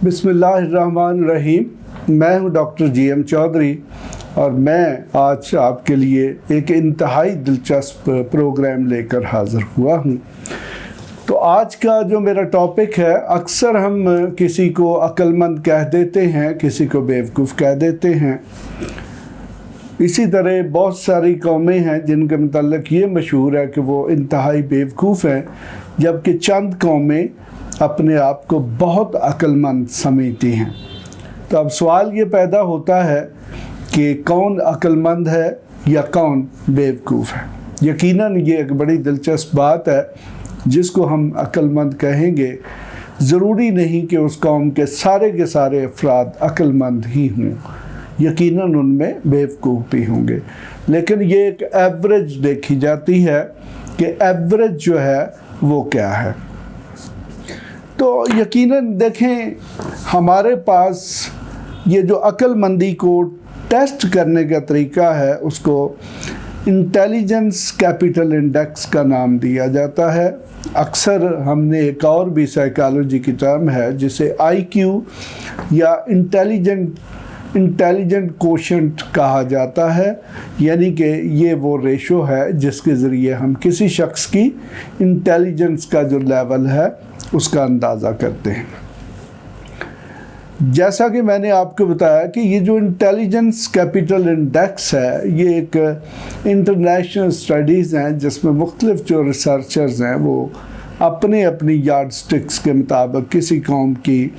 बिस्मिल्लाहिर्रहमानिर्रहीम। मैं हूं डॉक्टर GM चौधरी और मैं आज आपके लिए एक इंतहाई दिलचस्प प्रोग्राम लेकर हाज़िर हुआ हूं। तो आज का जो मेरा टॉपिक है, अक्सर हम किसी को अक्लमंद कह देते हैं, किसी को बेवकूफ़ कह देते हैं। इसी तरह बहुत सारी कौमें हैं जिनके मुतल्लिक़ ये मशहूर है कि वो इंतहाई बेवकूफ़ हैं, जबकि चंद कौमें अपने आप को बहुत अक्लमंद समझती हैं। तो अब सवाल ये पैदा होता है कि कौन अक्लमंद है या कौन बेवकूफ़ है। यकीनन ये एक बड़ी दिलचस्प बात है। जिसको हम अक्लमंद कहेंगे, ज़रूरी नहीं कि उस कौम के सारे अफराद अक्लमंद ही हों, यकीनन उनमें बेवकूफ़ भी होंगे। लेकिन ये एक एवरेज देखी जाती है कि एवरेज जो है वो क्या है। तो यकीनन देखें, हमारे पास ये जो अक्लमंदी को टेस्ट करने का तरीका है, उसको इंटेलिजेंस कैपिटल इंडेक्स का नाम दिया जाता है। अक्सर हमने एक और भी साइकोलॉजी की टर्म है जिसे IQ या इंटेलिजेंट कोशेंट कहा जाता है, यानी कि ये वो रेशो है जिसके ज़रिए हम किसी शख्स की इंटेलिजेंस का जो लेवल है उसका अंदाज़ा करते हैं। जैसा कि मैंने आपको बताया कि ये जो इंटेलिजेंस कैपिटल इंडेक्स है, ये एक इंटरनेशनल स्टडीज़ हैं जिसमें मुख्तलिफ जो रिसर्चर्स हैं वो अपनी यार्ड स्टिक्स के मुताबिक किसी कौम की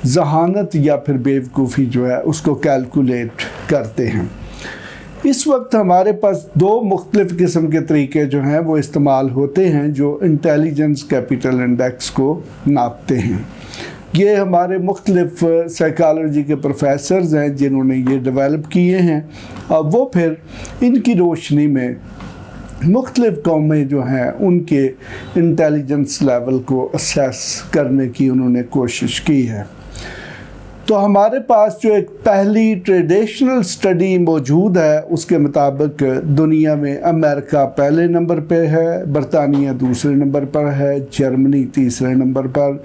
जहानत या फिर बेवकूफ़ी जो है उसको कैलकुलेट करते हैं। इस वक्त हमारे पास दो मुख्तलिफ किस्म के तरीके जो हैं वो इस्तेमाल होते हैं जो इंटेलिजेंस कैपिटल इंडेक्स को नापते हैं। ये हमारे मुख्तलिफ साइकोलॉजी के प्रोफेसर्स हैं जिन्होंने ये डेवलप किए हैं और वो फिर इनकी रोशनी में मुख्तलिफ कौमें जो हैं उनके इंटेलिजेंस लेवल को असेस करने की उन्होंने कोशिश की है। तो हमारे पास जो एक पहली ट्रेडिशनल स्टडी मौजूद है, उसके मुताबिक दुनिया में अमेरिका पहले नंबर पे है, बरतानिया दूसरे नंबर पर है, जर्मनी तीसरे नंबर पर,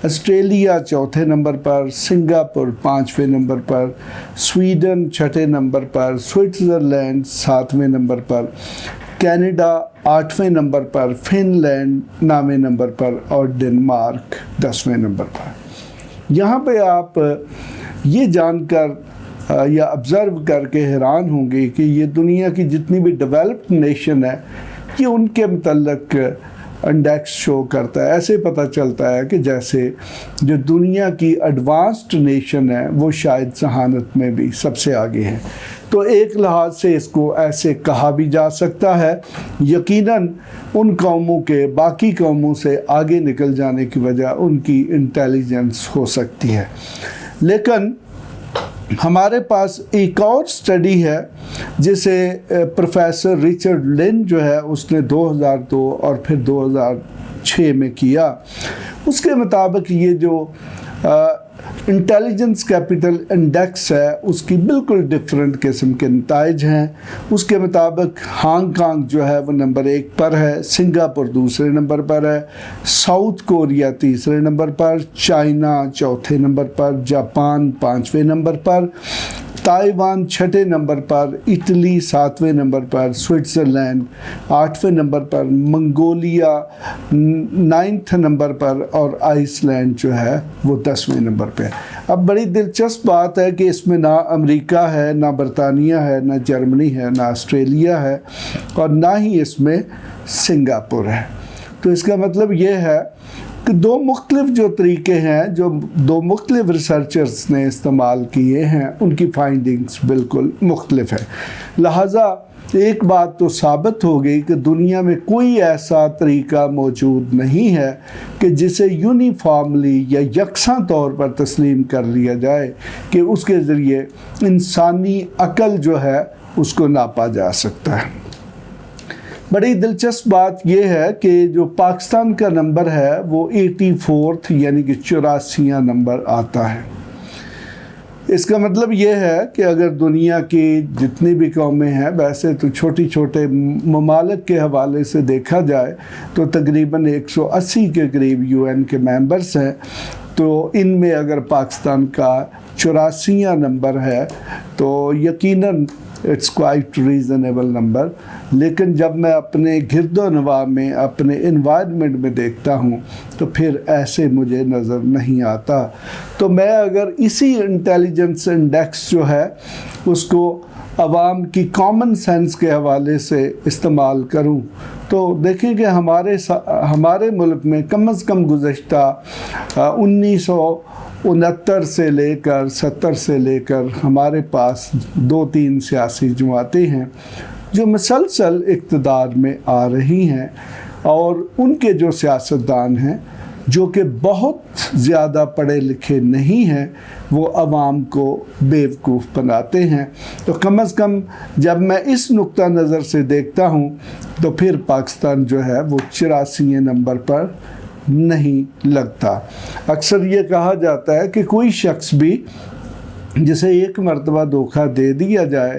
ऑस्ट्रेलिया चौथे नंबर पर, सिंगापुर पाँचवें नंबर पर, स्वीडन छठे नंबर पर, स्विट्ज़रलैंड सातवें नंबर पर, कनाडा आठवें नंबर पर, फिनलैंड नौवें नंबर पर और डेनमार्क 10वें नंबर पर। यहाँ पे आप ये जानकर या ऑब्ज़र्व करके हैरान होंगे कि ये दुनिया की जितनी भी डेवलप्ड नेशन है, ये उनके मुतल्लिक़ इंडेक्स शो करता है। ऐसे पता चलता है कि जैसे जो दुनिया की एडवांस्ड नेशन है वो शायद जहानत में भी सबसे आगे है। तो एक लिहाज से इसको ऐसे कहा भी जा सकता है। यकीनन उन कौमों के बाकी कौमों से आगे निकल जाने की वजह उनकी इंटेलिजेंस हो सकती है। लेकिन हमारे पास एक और स्टडी है जिसे प्रोफेसर रिचर्ड लिन जो है उसने 2002 और फिर 2006 में किया। उसके मुताबिक ये जो इंटेलिजेंस कैपिटल इंडेक्स है उसकी बिल्कुल डिफरेंट किस्म के नताइज हैं। उसके मुताबिक हांगकांग जो है वो नंबर 1 पर है, सिंगापुर दूसरे नंबर पर है, साउथ कोरिया तीसरे नंबर पर, चाइना चौथे नंबर पर, जापान पाँचवें नंबर पर, ताइवान छठे नंबर पर, इटली सातवें नंबर पर, स्विट्ज़रलैंड आठवें नंबर पर, मंगोलिया 9th नंबर पर और आइसलैंड जो है वो 10वें नंबर पे है। अब बड़ी दिलचस्प बात है कि इसमें ना अमेरिका है, ना बरतानिया है, ना जर्मनी है, ना ऑस्ट्रेलिया है और ना ही इसमें सिंगापुर है। तो इसका मतलब ये है कि दो मुख्तलिफ जो तरीके हैं, जो दो मुख्तलिफ रिसर्चर्स ने इस्तेमाल किए हैं, उनकी फाइंडिंग्स बिल्कुल मुख्तलिफ है। लिहाजा एक बात तो साबित हो गई कि दुनिया में कोई ऐसा तरीका मौजूद नहीं है कि जिसे यूनिफॉर्मली या यकसा तौर पर तस्लीम कर लिया जाए कि उसके ज़रिए इंसानी अक्ल जो है उसको नापा जा सकता है। बड़ी दिलचस्प बात यह है कि जो पाकिस्तान का नंबर है वो 84 यानी कि 84वां नंबर आता है। इसका मतलब ये है कि अगर दुनिया की जितनी भी कौमें हैं, वैसे तो छोटे छोटे ममालिक के हवाले से देखा जाए तो तकरीबन 180 के करीब UN के मेंबर्स हैं, تو ان میں اگر پاکستان کا 84واں نمبر ہے تو یقیناً اٹس کوائٹ ریزنیبل نمبر، لیکن جب میں اپنے گرد و نواح میں اپنے انوائرمنٹ میں دیکھتا ہوں تو پھر ایسے مجھے نظر نہیں آتا۔ تو میں اگر اسی انٹیلیجنس انڈیکس جو ہے اس کو عوام کی کامن سینس کے حوالے سے استعمال کروں تو دیکھیں کہ ہمارے ملک میں کم از کم گزشتہ 1969 سے لے کر 70 سے لے کر ہمارے پاس 2-3 سیاسی جماعتیں ہیں جو مسلسل اقتدار میں آ رہی ہیں، اور ان کے جو سیاستدان ہیں جو کہ بہت زیادہ پڑھے لکھے نہیں ہیں وہ عوام کو بیوقوف بناتے ہیں۔ تو کم از کم جب میں اس نقطہ نظر سے دیکھتا ہوں تو پھر پاکستان جو ہے وہ 84 نمبر پر نہیں لگتا۔ اکثر یہ کہا جاتا ہے کہ کوئی شخص بھی جسے ایک مرتبہ دھوکہ دے دیا جائے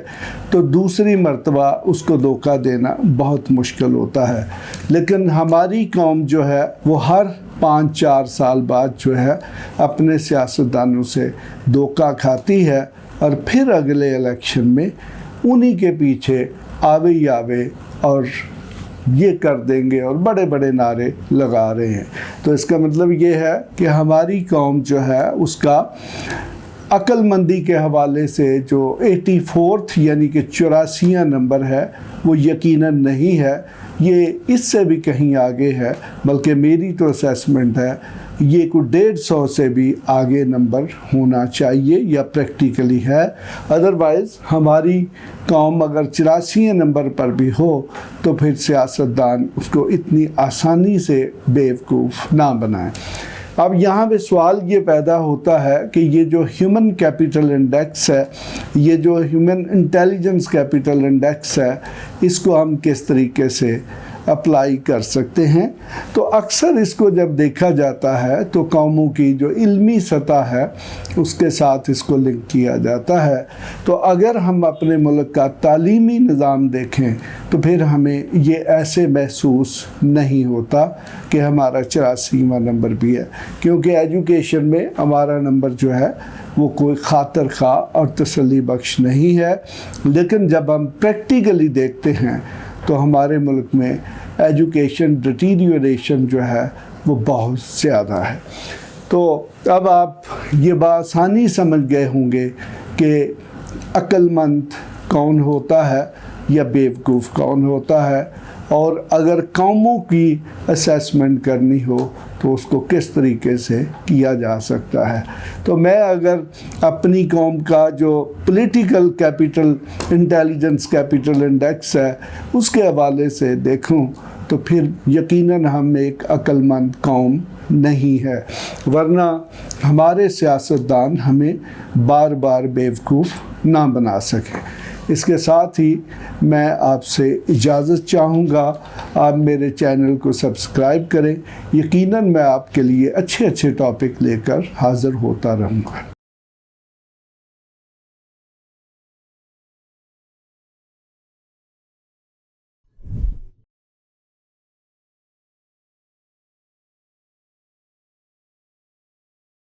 تو دوسری مرتبہ اس کو دھوکہ دینا بہت مشکل ہوتا ہے، لیکن ہماری قوم جو ہے وہ ہر 5-4 سال بعد جو ہے اپنے سیاستدانوں سے دھوکہ کھاتی ہے، اور پھر اگلے الیکشن میں انہی کے پیچھے آوے اور یہ کر دیں گے اور بڑے بڑے نعرے لگا رہے ہیں۔ تو اس کا مطلب یہ ہے کہ ہماری قوم جو ہے اس کا عقل مندی کے حوالے سے جو 84 یعنی کہ 84واں نمبر ہے وہ یقیناً نہیں ہے، یہ اس سے بھی کہیں آگے ہے، بلکہ میری تو اسیسمنٹ ہے یہ کوئی 150 سے بھی آگے نمبر ہونا چاہیے یا پریکٹیکلی ہے۔ ادروائز ہماری قوم اگر 84 نمبر پر بھی ہو تو پھر سیاستدان اس کو اتنی آسانی سے بیوقوف نہ بنائیں۔ اب یہاں پہ سوال یہ پیدا ہوتا ہے کہ یہ جو ہیومن کیپٹل انڈیکس ہے، یہ جو ہیومن انٹیلیجنس کیپٹل انڈیکس ہے، اس کو ہم کس طریقے سے اپلائی کر سکتے ہیں؟ تو اکثر اس کو جب دیکھا جاتا ہے تو قوموں کی جو علمی سطح ہے اس کے ساتھ اس کو لنک کیا جاتا ہے۔ تو اگر ہم اپنے ملک کا تعلیمی نظام دیکھیں تو پھر ہمیں یہ ایسے محسوس نہیں ہوتا کہ ہمارا 84واں نمبر بھی ہے، کیونکہ ایجوکیشن میں ہمارا نمبر جو ہے وہ کوئی خاطر خواہ اور تسلی بخش نہیں ہے، لیکن جب ہم پریکٹیکلی دیکھتے ہیں تو ہمارے ملک میں ایجوکیشن ڈیٹیریوریشن جو ہے وہ بہت زیادہ ہے۔ تو اب آپ یہ بآسانی سمجھ گئے ہوں گے کہ عقل مند کون ہوتا ہے یا بیوقوف کون ہوتا ہے، اور اگر قوموں کی اسیسمنٹ کرنی ہو تو اس کو کس طریقے سے کیا جا سکتا ہے۔ تو میں اگر اپنی قوم کا جو political capital intelligence capital index ہے اس کے حوالے سے دیکھوں تو پھر یقیناً ہم ایک عقل مند قوم نہیں ہے، ورنہ ہمارے سیاستدان ہمیں بار بار بیوقوف نہ بنا سکیں۔ اس کے ساتھ ہی میں آپ سے اجازت چاہوں گا، آپ میرے چینل کو سبسکرائب کریں، یقیناً میں آپ کے لیے اچھے ٹاپک لے کر حاضر ہوتا رہوں گا۔